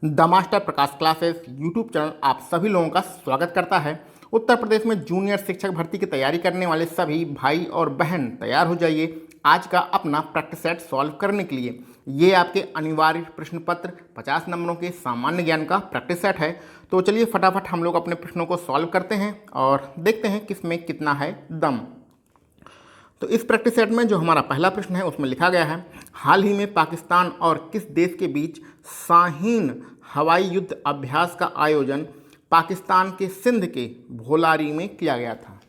The master Prakash classes YouTube channel आप सभी लोगों का स्वागत करता है। उत्तर प्रदेश में जूनियर शिक्षक भर्ती की तैयारी करने वाले सभी भाई और बहन तैयार हो जाइए आज का अपना प्रैक्टिस सेट सॉल्व करने के लिए। ये आपके अनिवार्य प्रश्न पत्र 50 नंबरों के सामान्य ज्ञान का प्रैक्टिस सेट है। तो चलिए फटाफट हम लोग अपने प्रश्नों को सॉल्व करते हैं और देखते हैं किसमें कितना है दम। तो इस प्रैक्टिस सेट में जो हमारा पहला प्रश्न है उसमें लिखा गया है, हाल ही में पाकिस्तान और किस देश के बीच शाहीन हवाई युद्ध अभ्यास का आयोजन पाकिस्तान के सिंध के भोलारी में किया गया था।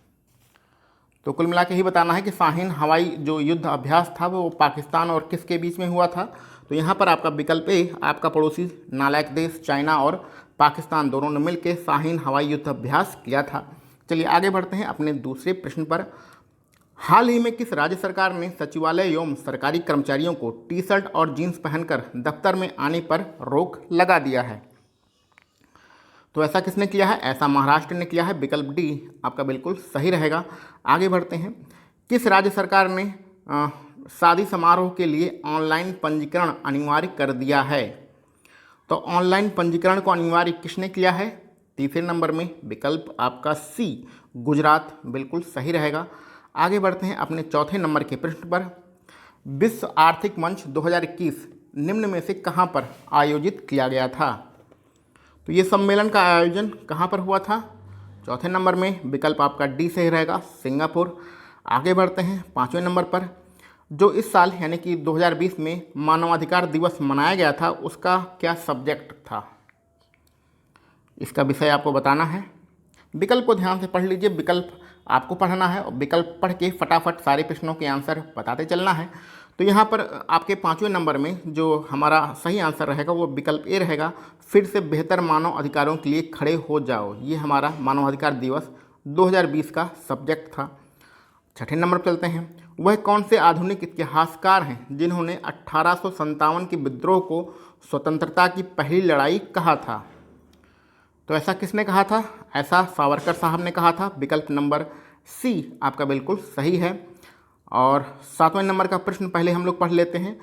तो कुल मिला के ही बताना है कि शाहीन हवाई जो युद्ध अभ्यास था वो पाकिस्तान और किसके बीच में हुआ था। तो यहाँ पर आपका विकल्प ए, आपका पड़ोसी नालायक देश चाइना और पाकिस्तान दोनों ने मिलकर शाहीन हवाई युद्ध अभ्यास किया था। चलिए आगे बढ़ते हैं अपने दूसरे प्रश्न पर। हाल ही में किस राज्य सरकार ने सचिवालय एवं सरकारी कर्मचारियों को टी शर्ट और जींस पहनकर दफ्तर में आने पर रोक लगा दिया है? तो ऐसा किसने किया है? ऐसा महाराष्ट्र ने किया है। विकल्प डी आपका बिल्कुल सही रहेगा। आगे बढ़ते हैं। किस राज्य सरकार ने शादी समारोह के लिए ऑनलाइन पंजीकरण अनिवार्य कर दिया है? तो ऑनलाइन पंजीकरण को अनिवार्य किसने किया है? तीसरे नंबर में विकल्प आपका सी, गुजरात बिल्कुल सही रहेगा। आगे बढ़ते हैं अपने चौथे नंबर के प्रश्न पर। विश्व आर्थिक मंच 2021 निम्न में से कहाँ पर आयोजित किया गया था? तो ये सम्मेलन का आयोजन कहाँ पर हुआ था? चौथे नंबर में विकल्प आपका डी सही रहेगा, सिंगापुर। आगे बढ़ते हैं पाँचवें नंबर पर। जो इस साल यानी कि 2020 में मानवाधिकार दिवस मनाया गया था उसका क्या सब्जेक्ट था? इसका विषय आपको बताना है। विकल्प को ध्यान से पढ़ लीजिए, विकल्प आपको पढ़ना है और विकल्प पढ़ के फटाफट सारे प्रश्नों के आंसर बताते चलना है। तो यहाँ पर आपके पाँचवें नंबर में जो हमारा सही आंसर रहेगा वो विकल्प ए रहेगा, फिर से बेहतर मानव अधिकारों के लिए खड़े हो जाओ। ये हमारा मानवाधिकार दिवस 2020 का सब्जेक्ट था। छठे नंबर पर चलते हैं। वह कौन से आधुनिक इतिहासकार हैं जिन्होंने 1857 के विद्रोह को स्वतंत्रता की पहली लड़ाई कहा था? तो ऐसा किसने कहा था? ऐसा सावरकर साहब ने कहा था। विकल्प नंबर सी आपका बिल्कुल सही है। और सातवें नंबर का प्रश्न पहले हम लोग पढ़ लेते हैं।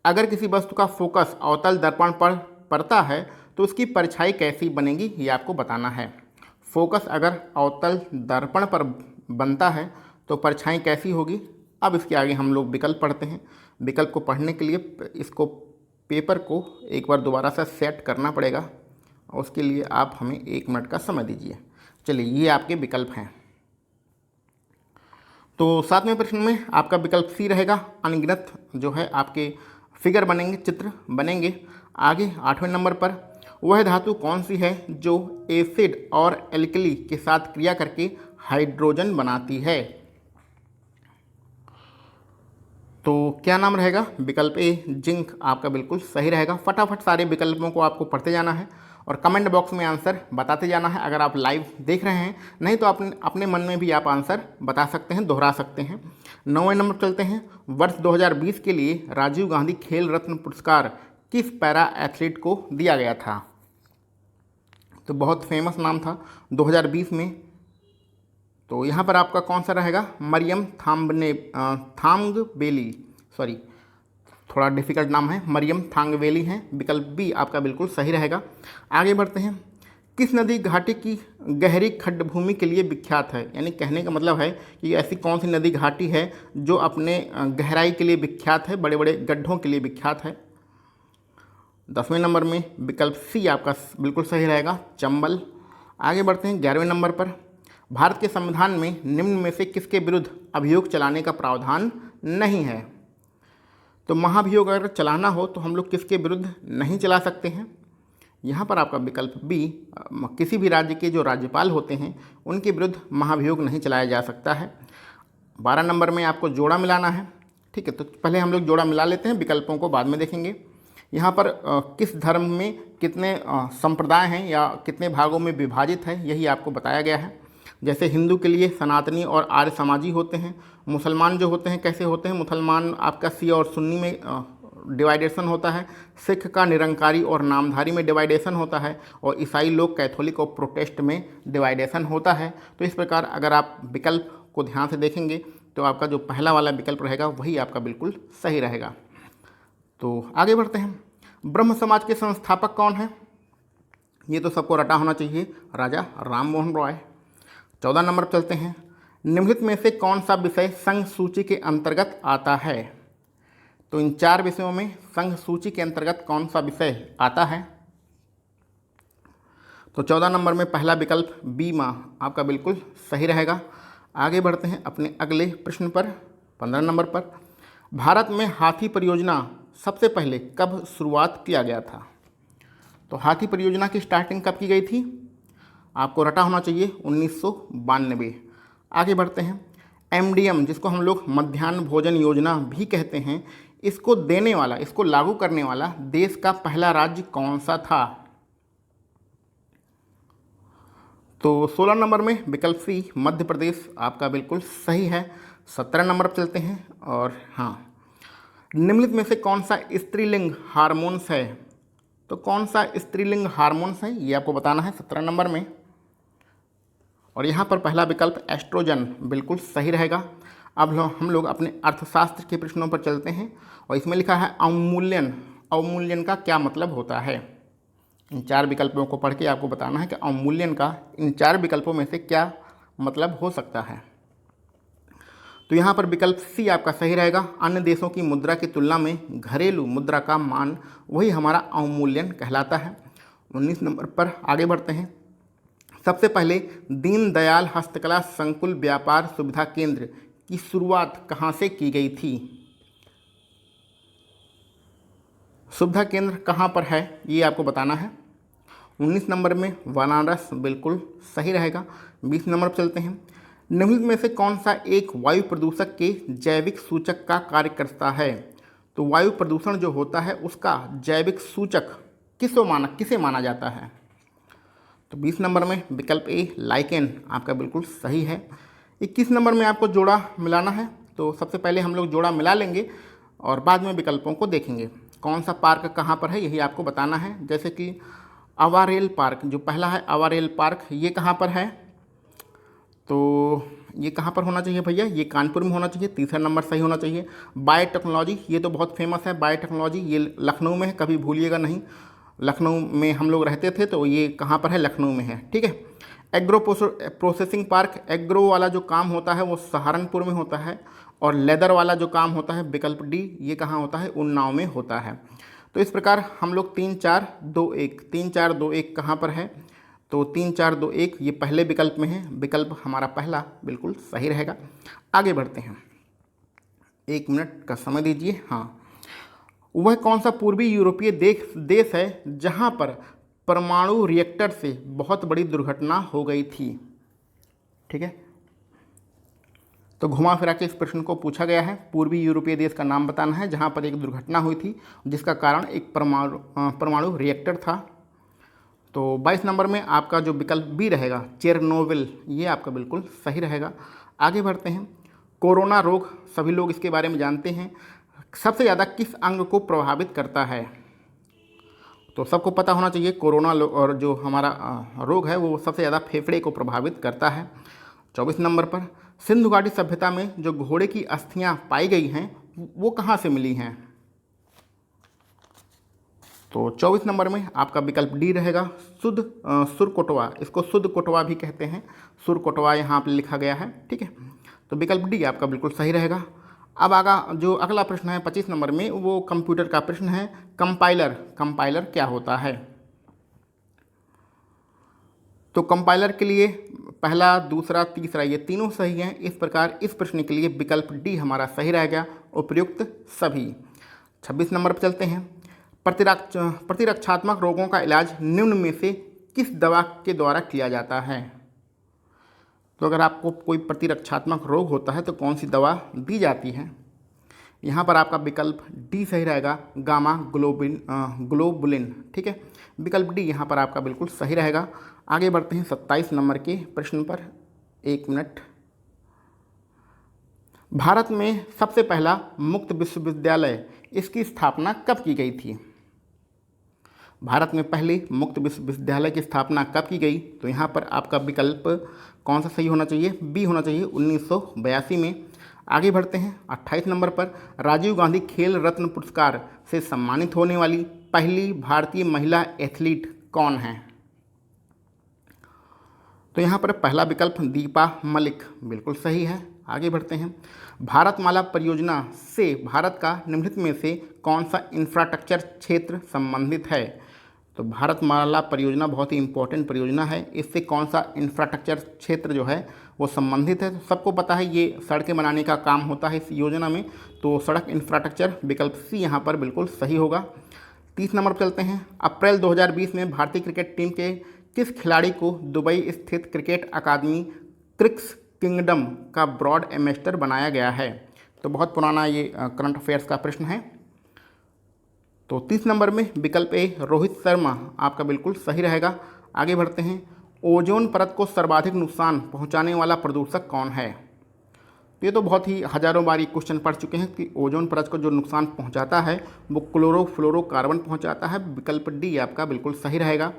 अगर किसी वस्तु का फोकस अवतल दर्पण पर पड़ता है तो उसकी परछाई कैसी बनेगी, ये आपको बताना है। फोकस अगर अवतल दर्पण पर बनता है तो परछाई कैसी होगी? अब इसके आगे हम लोग विकल्प पढ़ते हैं। विकल्प को पढ़ने के लिए इसको पेपर को एक बार दोबारा से सेट करना पड़ेगा, उसके लिए आप हमें 1 मिनट का समय दीजिए। चलिए ये आपके विकल्प हैं। तो सातवें प्रश्न में आपका विकल्प सी रहेगा, अनगिनत जो है आपके फिगर बनेंगे, चित्र बनेंगे। आगे 8वें नंबर पर, वह धातु कौन सी है जो एसिड और एल्कली के साथ क्रिया करके हाइड्रोजन बनाती है? तो क्या नाम रहेगा? विकल्प ए, जिंक आपका बिल्कुल सही रहेगा। फटाफट सारे विकल्पों को आपको पढ़ते जाना है और कमेंट बॉक्स में आंसर बताते जाना है अगर आप लाइव देख रहे हैं, नहीं तो अपने मन में भी आप आंसर बता सकते हैं, दोहरा सकते हैं। 9वें नंबर चलते हैं। वर्ष 2020 के लिए राजीव गांधी खेल रत्न पुरस्कार किस पैरा एथलीट को दिया गया था? तो बहुत फेमस नाम था 2020 में। तो यहाँ पर आपका कौन सा रहेगा? मरियम थांगवेली, सॉरी थोड़ा डिफिकल्ट नाम है, मरियम थांगवेली हैं। विकल्प बी आपका बिल्कुल सही रहेगा। आगे बढ़ते हैं। किस नदी घाटी की गहरी खड्डभूमि के लिए विख्यात है? यानी कहने का मतलब है कि ऐसी कौन सी नदी घाटी है जो अपने गहराई के लिए विख्यात है, बड़े बड़े गड्ढों के लिए विख्यात है? 10वें नंबर में विकल्प सी आपका बिल्कुल सही रहेगा, चंबल। आगे बढ़ते हैं 11वें नंबर पर। भारत के संविधान में निम्न में से किसके विरुद्ध अभियोग चलाने का प्रावधान नहीं है? तो महाभियोग अगर चलाना हो तो हम लोग किसके विरुद्ध नहीं चला सकते हैं? यहाँ पर आपका विकल्प बी, किसी भी राज्य के जो राज्यपाल होते हैं उनके विरुद्ध महाभियोग नहीं चलाया जा सकता है। 12 नंबर में आपको जोड़ा मिलाना है। ठीक है, तो पहले हम लोग जोड़ा मिला लेते हैं, विकल्पों को बाद में देखेंगे। यहाँ पर किस धर्म में कितने संप्रदाय हैं या कितने भागों में विभाजित है यही आपको बताया गया है। जैसे हिंदू के लिए सनातनी और आर्य समाजी होते हैं। मुसलमान जो होते हैं कैसे होते हैं? मुसलमान आपका शिया और सुन्नी में डिवाइडेशन होता है। सिख का निरंकारी और नामधारी में डिवाइडेशन होता है और ईसाई लोग कैथोलिक और प्रोटेस्ट में डिवाइडेशन होता है। तो इस प्रकार अगर आप विकल्प को ध्यान से देखेंगे तो आपका जो पहला वाला विकल्प रहेगा वही आपका बिल्कुल सही रहेगा। तो आगे बढ़ते हैं। ब्रह्म समाज के संस्थापक कौन है? ये तो सबको रटा होना चाहिए, राजा राम मोहन रॉय। 14 नंबर पर चलते हैं। निम्नलिखित में से कौन सा विषय संघ सूची के अंतर्गत आता है? तो इन 4 विषयों में संघ सूची के अंतर्गत कौन सा विषय आता है? तो 14 नंबर में पहला विकल्प बी माह आपका बिल्कुल सही रहेगा। आगे बढ़ते हैं अपने अगले प्रश्न पर। 15 नंबर पर, भारत में हाथी परियोजना सबसे पहले कब शुरुआत किया गया था? तो हाथी परियोजना की स्टार्टिंग कब की गई थी? आपको रटा होना चाहिए 1992। आगे बढ़ते हैं। एमडीएम जिसको हम लोग मध्याह्न भोजन योजना भी कहते हैं, इसको देने वाला, इसको लागू करने वाला देश का पहला राज्य कौन सा था? तो 16 नंबर में विकल्प सी मध्य प्रदेश आपका बिल्कुल सही है। 17 नंबर पर चलते हैं। और हाँ, निम्नलिखित में से कौन सा स्त्रीलिंग हार्मोन्स है? तो कौन सा स्त्रीलिंग हार्मोन्स है ये आपको बताना है 17 नंबर में। और यहाँ पर पहला विकल्प एस्ट्रोजन बिल्कुल सही रहेगा। अब हम लोग अपने अर्थशास्त्र के प्रश्नों पर चलते हैं और इसमें लिखा है अवमूल्यन। अवमूल्यन का क्या मतलब होता है? इन 4 विकल्पों को पढ़ के आपको बताना है कि अवमूल्यन का इन 4 विकल्पों में से क्या मतलब हो सकता है। तो यहाँ पर विकल्प सी आपका सही रहेगा। अन्य देशों की मुद्रा की तुलना में घरेलू मुद्रा का मान वही हमारा अवमूल्यन कहलाता है। 19 नंबर पर आगे बढ़ते हैं। सबसे पहले दीनदयाल हस्तकला संकुल व्यापार सुविधा केंद्र की शुरुआत कहाँ से की गई थी? सुविधा केंद्र कहाँ पर है ये आपको बताना है। 19 नंबर में बनारस बिल्कुल सही रहेगा। 20 नंबर पर चलते हैं। निम्नलिखित में से कौन सा एक वायु प्रदूषक के जैविक सूचक का कार्य करता है? तो वायु प्रदूषण जो होता है उसका जैविक सूचक किसे माना जाता है? तो 20 नंबर में विकल्प ए लाइकेन आपका बिल्कुल सही है। 21 नंबर में आपको जोड़ा मिलाना है, तो सबसे पहले हम लोग जोड़ा मिला लेंगे और बाद में विकल्पों को देखेंगे। कौन सा पार्क कहाँ पर है यही आपको बताना है। जैसे कि अवारेल पार्क जो पहला है, अवारेल पार्क ये कहाँ पर है? तो ये कहाँ पर होना चाहिए भैया? ये कानपुर में होना चाहिए। तीसरा नंबर सही होना चाहिए। बायोटेक्नोलॉजी ये तो बहुत फेमस है, बायोटेक्नोलॉजी ये लखनऊ में है, कभी भूलिएगा नहीं। लखनऊ में हम लोग रहते थे तो ये कहाँ पर है? लखनऊ में है, ठीक है। एग्रो प्रोसेसिंग पार्क, एग्रो वाला जो काम होता है वो सहारनपुर में होता है। और लेदर वाला जो काम होता है विकल्प डी ये कहाँ होता है? उन्नाव में होता है। तो इस प्रकार हम लोग 3 4 2 1 3 4 2 1 कहाँ पर है? तो 3 4 2 1 ये पहले विकल्प में है। विकल्प हमारा पहला बिल्कुल सही रहेगा। आगे बढ़ते हैं, 1 मिनट का समय दीजिए। हाँ, वह कौन सा पूर्वी यूरोपीय देश है जहाँ पर परमाणु रिएक्टर से बहुत बड़ी दुर्घटना हो गई थी? ठीक है, तो घुमा फिरा के इस प्रश्न को पूछा गया है। पूर्वी यूरोपीय देश का नाम बताना है जहाँ पर एक दुर्घटना हुई थी जिसका कारण एक परमाणु रिएक्टर था। तो 22 नंबर में आपका जो विकल्प बी रहेगा चेरनोबिल ये आपका बिल्कुल सही रहेगा। आगे बढ़ते हैं। कोरोना रोग सभी लोग इसके बारे में जानते हैं, सबसे ज़्यादा किस अंग को प्रभावित करता है? तो सबको पता होना चाहिए कोरोना और जो हमारा रोग है वो सबसे ज़्यादा फेफड़े को प्रभावित करता है। 24 नंबर पर सिंधु घाटी सभ्यता में जो घोड़े की अस्थियां पाई गई हैं वो कहाँ से मिली हैं? तो 24 नंबर में आपका विकल्प डी रहेगा सुरकोटवा, इसको सुध कोटवा भी कहते हैं, सुरकोटवा यहाँ पर लिखा गया है, ठीक है। तो विकल्प डी आपका बिल्कुल सही रहेगा। अब जो अगला प्रश्न है 25 नंबर में वो कंप्यूटर का प्रश्न है। कंपाइलर क्या होता है? तो कंपाइलर के लिए पहला, दूसरा, तीसरा ये तीनों सही हैं। इस प्रकार इस प्रश्न के लिए विकल्प डी हमारा सही रहेगा, उपयुक्त सभी। 26 नंबर पर चलते हैं। प्रतिरक्षात्मक रोगों का इलाज निम्न में से किस दवा के द्वारा किया जाता है? तो अगर आपको कोई प्रतिरक्षात्मक रोग होता है तो कौन सी दवा दी जाती है? यहाँ पर आपका विकल्प डी सही रहेगा, गामा ग्लोबुलिन, ठीक है। विकल्प डी यहाँ पर आपका बिल्कुल सही रहेगा। आगे बढ़ते हैं 27 नंबर के प्रश्न पर। 1 मिनट। भारत में सबसे पहला मुक्त विश्वविद्यालय इसकी स्थापना कब की गई थी? भारत में पहले मुक्त विश्वविद्यालय की स्थापना कब की गई? तो यहाँ पर आपका विकल्प कौन सा सही होना चाहिए? बी होना चाहिए, 1982 में। आगे बढ़ते हैं 28 नंबर पर। राजीव गांधी खेल रत्न पुरस्कार से सम्मानित होने वाली पहली भारतीय महिला एथलीट कौन है? तो यहाँ पर पहला विकल्प दीपा मलिक बिल्कुल सही है। आगे बढ़ते हैं। भारतमाला परियोजना से भारत का निम्नलिखित में से कौन सा इंफ्रास्ट्रक्चर क्षेत्र संबंधित है? तो भारतमाला परियोजना बहुत ही इंपॉर्टेंट परियोजना है। इससे कौन सा इंफ्रास्ट्रक्चर क्षेत्र जो है वो संबंधित है? तो सबको पता है ये सड़कें बनाने का काम होता है इस योजना में, तो सड़क इंफ्रास्ट्रक्चर विकल्प सी यहाँ पर बिल्कुल सही होगा। 30 नंबर पर चलते हैं। अप्रैल 2020 में भारतीय क्रिकेट टीम के किस खिलाड़ी को दुबई स्थित क्रिकेट अकादमी क्रिक्स किंगडम का ब्रॉड एम्बेसडर बनाया गया है? तो बहुत पुराना ये करंट अफेयर्स का प्रश्न है। तो 30 नंबर में विकल्प ए रोहित शर्मा आपका बिल्कुल सही रहेगा। आगे बढ़ते हैं। ओजोन परत को सर्वाधिक नुकसान पहुंचाने वाला प्रदूषक कौन है? तो ये तो बहुत ही हजारों बार ये क्वेश्चन पढ़ चुके हैं कि ओजोन परत को जो नुकसान पहुंचाता है वो क्लोरोफ्लोरोकार्बन पहुंचाता है। विकल्प डी आपका बिल्कुल सही रहेगा।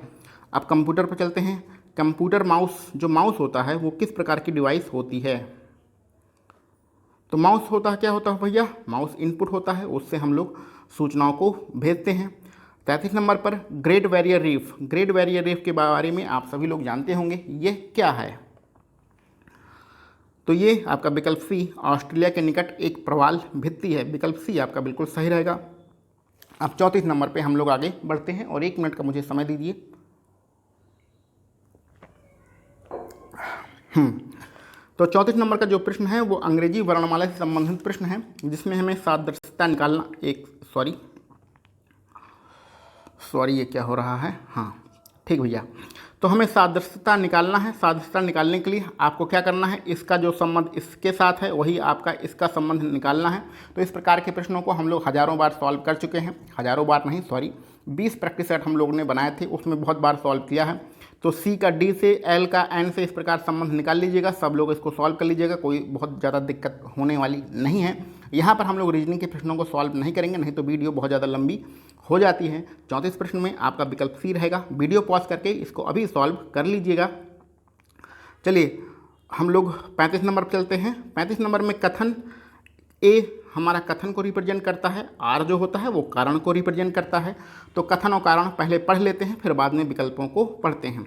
अब कंप्यूटर पर चलते हैं। कंप्यूटर माउस, जो माउस होता है वो किस प्रकार की डिवाइस होती है? तो माउस होता है, क्या होता है भैया? माउस इनपुट होता है, उससे हम लोग सूचनाओं को भेजते हैं। 33 नंबर पर great barrier reef, great barrier reef के बारे में आप सभी लोग जानते होंगे, ये क्या है? तो ये आपका विकल्प सी ऑस्ट्रेलिया के निकट एक प्रवाल भित्ति है। विकल्प सी आपका बिल्कुल सही रहेगा। अब 34 नंबर पे हम लोग आगे बढ़ते हैं और 1 मिनट का मुझे समय दीजिए। तो 34 नंबर का जो प्रश्न है वो अंग्रेजी वर्णमाला से संबंधित प्रश्न है, जिसमें हमें सादृश्यता निकालना, सॉरी ये क्या हो रहा है, हाँ ठीक भैया। तो हमें सादृश्यता निकालना है। सादृश्यता निकालने के लिए आपको क्या करना है, इसका जो संबंध इसके साथ है वही आपका इसका संबंध निकालना है। तो इस प्रकार के प्रश्नों को हम लोग हज़ारों बार सॉल्व कर चुके हैं। हज़ारों बार नहीं, सॉरी 20 प्रैक्टिस सेट हम लोगों ने बनाए थे, उसमें बहुत बार सॉल्व किया है। तो सी का डी से, एल का एन से इस प्रकार संबंध निकाल लीजिएगा। सब लोग इसको सॉल्व कर लीजिएगा, कोई बहुत ज़्यादा दिक्कत होने वाली नहीं है। यहाँ पर हम लोग रीजनिंग के प्रश्नों को सॉल्व नहीं करेंगे, नहीं तो वीडियो बहुत ज़्यादा लंबी हो जाती है। 34 प्रश्न में आपका विकल्प सी रहेगा। वीडियो पॉज करके इसको अभी सॉल्व कर लीजिएगा। चलिए हम लोग 35 नंबर पर चलते हैं। 35 नंबर में कथन, ए हमारा कथन को रिप्रेजेंट करता है, आर जो होता है वो कारण को रिप्रेजेंट करता है। तो कथन और कारण पहले पढ़ लेते हैं, फिर बाद में विकल्पों को पढ़ते हैं।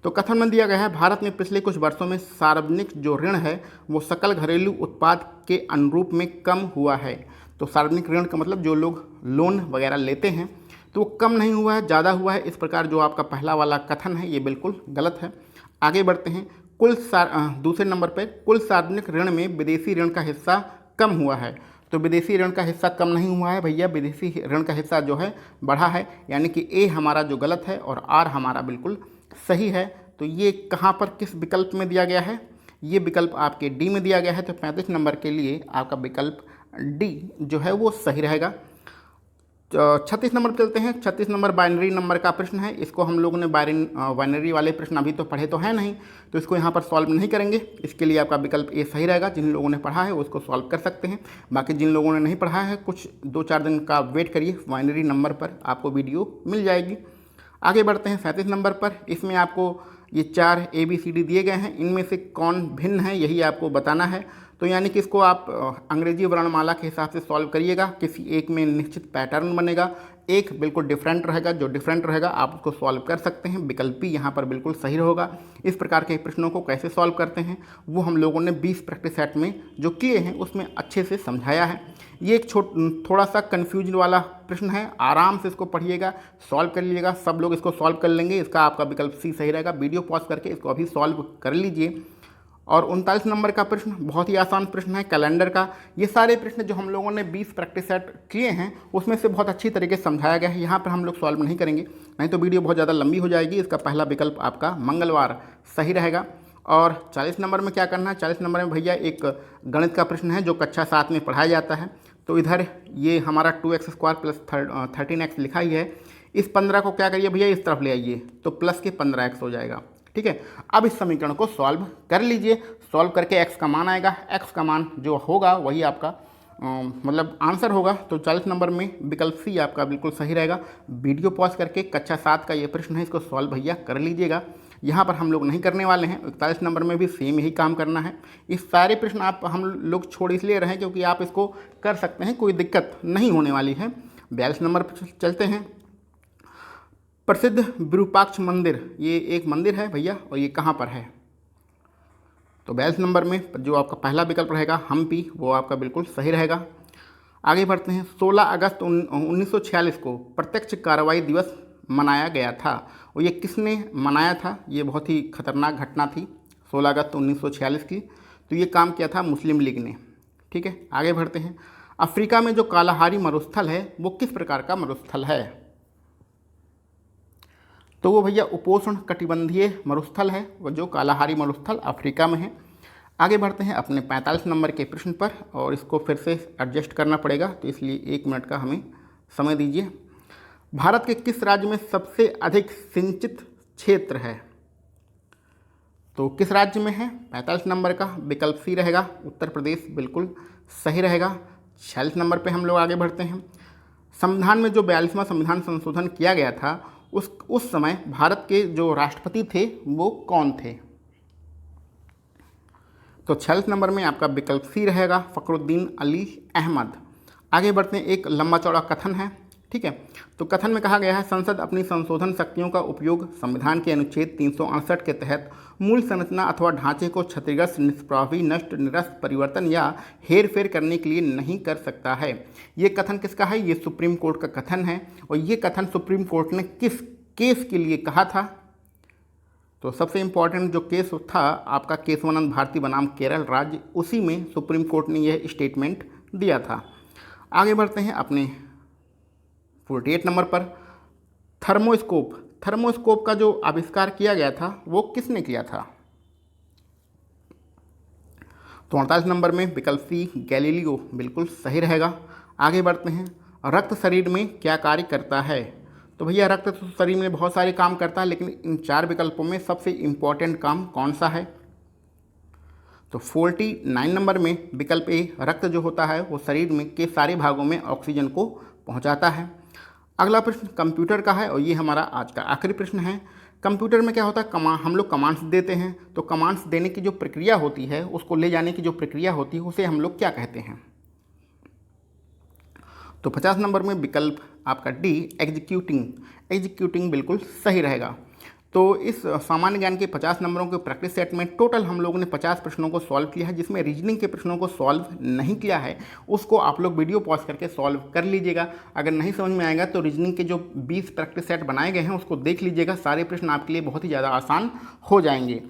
तो कथन में दिया गया है, भारत में पिछले कुछ वर्षों में सार्वजनिक जो ऋण है वो सकल घरेलू उत्पाद के अनुरूप में कम हुआ है। तो सार्वजनिक ऋण का मतलब जो लोग लोन वगैरह लेते हैं तो वो कम नहीं हुआ है, ज़्यादा हुआ है। इस प्रकार जो आपका पहला वाला कथन है ये बिल्कुल गलत है। आगे बढ़ते हैं। दूसरे नंबर पर कुल सार्वजनिक ऋण में विदेशी ऋण का हिस्सा कम हुआ है। तो विदेशी ऋण का हिस्सा कम नहीं हुआ है भैया, विदेशी ऋण का हिस्सा जो है बढ़ा है, यानी कि ए हमारा जो गलत है और आर हमारा बिल्कुल सही है। तो ये कहाँ पर किस विकल्प में दिया गया है? ये विकल्प आपके डी में दिया गया है। तो 35 नंबर के लिए आपका विकल्प डी जो है वो सही रहेगा। 36 नंबर पर चलते हैं। 36 नंबर बाइनरी नंबर का प्रश्न है। इसको हम लोगों ने बाइनरी वाले प्रश्न अभी तो पढ़े तो हैं नहीं, तो इसको यहाँ पर सॉल्व नहीं करेंगे। इसके लिए आपका विकल्प ए सही रहेगा। जिन लोगों ने पढ़ा है वो इसको सॉल्व कर सकते हैं, बाकी जिन लोगों ने नहीं पढ़ा है कुछ 2-4 दिन का वेट करिए, बाइनरी नंबर पर आपको वीडियो मिल जाएगी। आगे बढ़ते हैं 37 नंबर पर। इसमें आपको ये 4 ABCD दिए गए हैं, इनमें से कौन भिन्न है यही आपको बताना है। तो यानी कि इसको आप अंग्रेजी वर्णमाला के हिसाब से सॉल्व करिएगा। किसी एक में निश्चित पैटर्न बनेगा, एक बिल्कुल डिफरेंट रहेगा। जो डिफरेंट रहेगा आप उसको सॉल्व कर सकते हैं। विकल्प भी यहाँ पर बिल्कुल सही होगा। इस प्रकार के प्रश्नों को कैसे सॉल्व करते हैं वो हम लोगों ने 20 प्रैक्टिस सेट में जो किए हैं उसमें अच्छे से समझाया है। ये एक थोड़ा सा कन्फ्यूजन वाला प्रश्न है, आराम से इसको पढ़िएगा, सॉल्व कर लीजिएगा। सब लोग इसको सॉल्व कर लेंगे। इसका आपका विकल्प सी सही रहेगा। वीडियो पॉज करके इसको अभी सॉल्व कर लीजिए। और 39 नंबर का प्रश्न बहुत ही आसान प्रश्न है, कैलेंडर का। ये सारे प्रश्न जो हम लोगों ने 20 प्रैक्टिस सेट किए हैं उसमें से बहुत अच्छी तरीके से समझाया गया है। यहाँ पर हम लोग सॉल्व नहीं करेंगे, नहीं तो वीडियो बहुत ज़्यादा लंबी हो जाएगी। इसका पहला विकल्प आपका मंगलवार सही रहेगा। और 40 नंबर में क्या करना है? 40 नंबर में भैया एक गणित का प्रश्न है जो कक्षा 7 में पढ़ाया जाता है। तो इधर ये हमारा 2x² + 13x लिखा ही है। इस 15 को क्या करिए भैया, इस तरफ ले आइए तो प्लस के 15x हो जाएगा। ठीक है, अब इस समीकरण को सॉल्व कर लीजिए। सॉल्व करके x का मान आएगा, x का मान जो होगा वही आपका मतलब आंसर होगा। तो 40 नंबर में विकल्प सी आपका बिल्कुल सही रहेगा। वीडियो पॉज करके कक्षा 7 का ये प्रश्न है, इसको सॉल्व भैया कर लीजिएगा। यहाँ पर हम लोग नहीं करने वाले हैं। 41 नंबर में भी सेम यही काम करना है। इस सारे प्रश्न हम लोग छोड़ इसलिए रहे हैं क्योंकि आप इसको कर सकते हैं, कोई दिक्कत नहीं होने वाली है। 42 नंबर पर चलते हैं। प्रसिद्ध विरूपाक्ष मंदिर, ये एक मंदिर है भैया, और ये कहाँ पर है? तो 42 नंबर में जो आपका पहला विकल्प रहेगा हम्पी, वो आपका बिल्कुल सही रहेगा। आगे बढ़ते हैं। 16 अगस्त 1946 को प्रत्यक्ष कार्रवाई दिवस मनाया गया था, और ये किसने मनाया था? ये बहुत ही खतरनाक घटना थी 16 अगस्त 1946 की। तो ये काम किया था मुस्लिम लीग ने। ठीक है, आगे बढ़ते हैं। अफ्रीका में जो कालाहारी मरुस्थल है वो किस प्रकार का मरुस्थल है? तो वो भैया उपोष्ण कटिबंधीय मरुस्थल है, वो जो कालाहारी मरुस्थल अफ्रीका में है। आगे बढ़ते हैं अपने 45 नंबर के प्रश्न पर, और इसको फिर से एडजस्ट करना पड़ेगा, तो इसलिए 1 मिनट का हमें समय दीजिए। भारत के किस राज्य में सबसे अधिक सिंचित क्षेत्र है? तो किस राज्य में है? 45 नंबर का विकल्प सी रहेगा, उत्तर प्रदेश बिल्कुल सही रहेगा। 46 नंबर पे हम लोग आगे बढ़ते हैं। संविधान में जो 42वां संविधान संशोधन किया गया था उस समय भारत के जो राष्ट्रपति थे वो कौन थे? तो 46 नंबर में आपका विकल्प सी रहेगा, फखरुद्दीन अली अहमद। आगे बढ़ते हैं। एक लंबा चौड़ा कथन है, ठीक है। तो कथन में कहा गया है, संसद अपनी संशोधन शक्तियों का उपयोग संविधान के अनुच्छेद 368 के तहत मूल संरचना अथवा ढांचे को क्षतिग्रस्त, निष्प्रभावी, नष्ट, निरस्त, परिवर्तन या हेरफेर करने के लिए नहीं कर सकता है। ये कथन किसका है? ये सुप्रीम कोर्ट का कथन है, और ये कथन सुप्रीम कोर्ट ने किस केस के लिए कहा था? तो सबसे इम्पॉर्टेंट जो केस था आपका केशवानंद भारती बनाम केरल राज्य, उसी में सुप्रीम कोर्ट ने यह स्टेटमेंट दिया था। आगे बढ़ते हैं अपने 48 नंबर पर। थर्मोस्कोप का जो आविष्कार किया गया था वो किसने किया था? तो 48 नंबर में विकल्प सी गैलीलियो बिल्कुल सही रहेगा। आगे बढ़ते हैं। रक्त शरीर में क्या कार्य करता है? तो भैया रक्त तो शरीर में बहुत सारे काम करता है, लेकिन इन 4 विकल्पों में सबसे इम्पॉर्टेंट काम कौन सा है? तो 49 नंबर में विकल्प ए, रक्त जो होता है वो शरीर में के सारे भागों में ऑक्सीजन को पहुंचाता है। अगला प्रश्न कंप्यूटर का है, और ये हमारा आज का आखिरी प्रश्न है। कंप्यूटर में क्या होता है? हम लोग कमांड्स देते हैं, तो कमांड्स देने की जो प्रक्रिया होती है, उसको ले जाने की जो प्रक्रिया होती है, उसे हम लोग क्या कहते हैं? तो 50 नंबर में विकल्प आपका डी, एग्जीक्यूटिंग बिल्कुल सही रहेगा। तो इस सामान्य ज्ञान के 50 नंबरों के प्रैक्टिस सेट में टोटल हम लोगों ने 50 प्रश्नों को सॉल्व किया है। जिसमें रीजनिंग के प्रश्नों को सॉल्व नहीं किया है उसको आप लोग वीडियो पॉज करके सॉल्व कर लीजिएगा। अगर नहीं समझ में आएगा तो रीजनिंग के जो 20 प्रैक्टिस सेट बनाए गए हैं उसको देख लीजिएगा। सारे प्रश्न आपके लिए बहुत ही ज़्यादा आसान हो जाएंगे।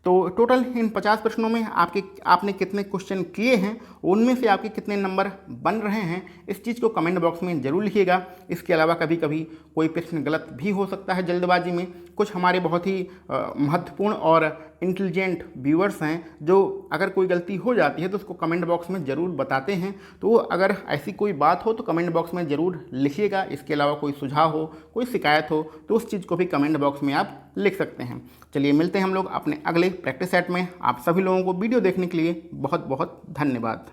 तो टोटल इन 50 प्रश्नों में आपने कितने क्वेश्चन किए हैं, उनमें से आपके कितने नंबर बन रहे हैं, इस चीज़ को कमेंट बॉक्स में ज़रूर लिखिएगा। इसके अलावा कभी कभी कोई प्रश्न गलत भी हो सकता है जल्दबाजी में। कुछ हमारे बहुत ही महत्वपूर्ण और इंटेलिजेंट व्यूअर्स हैं जो अगर कोई गलती हो जाती है तो उसको कमेंट बॉक्स में ज़रूर बताते हैं। तो अगर ऐसी कोई बात हो तो कमेंट बॉक्स में ज़रूर लिखिएगा। इसके अलावा कोई सुझाव हो, कोई शिकायत हो, तो उस चीज़ को भी कमेंट बॉक्स में आप लिख सकते हैं। चलिए मिलते हैं हम लोग अपने अगले प्रैक्टिस सेट में। आप सभी लोगों को वीडियो देखने के लिए बहुत बहुत धन्यवाद।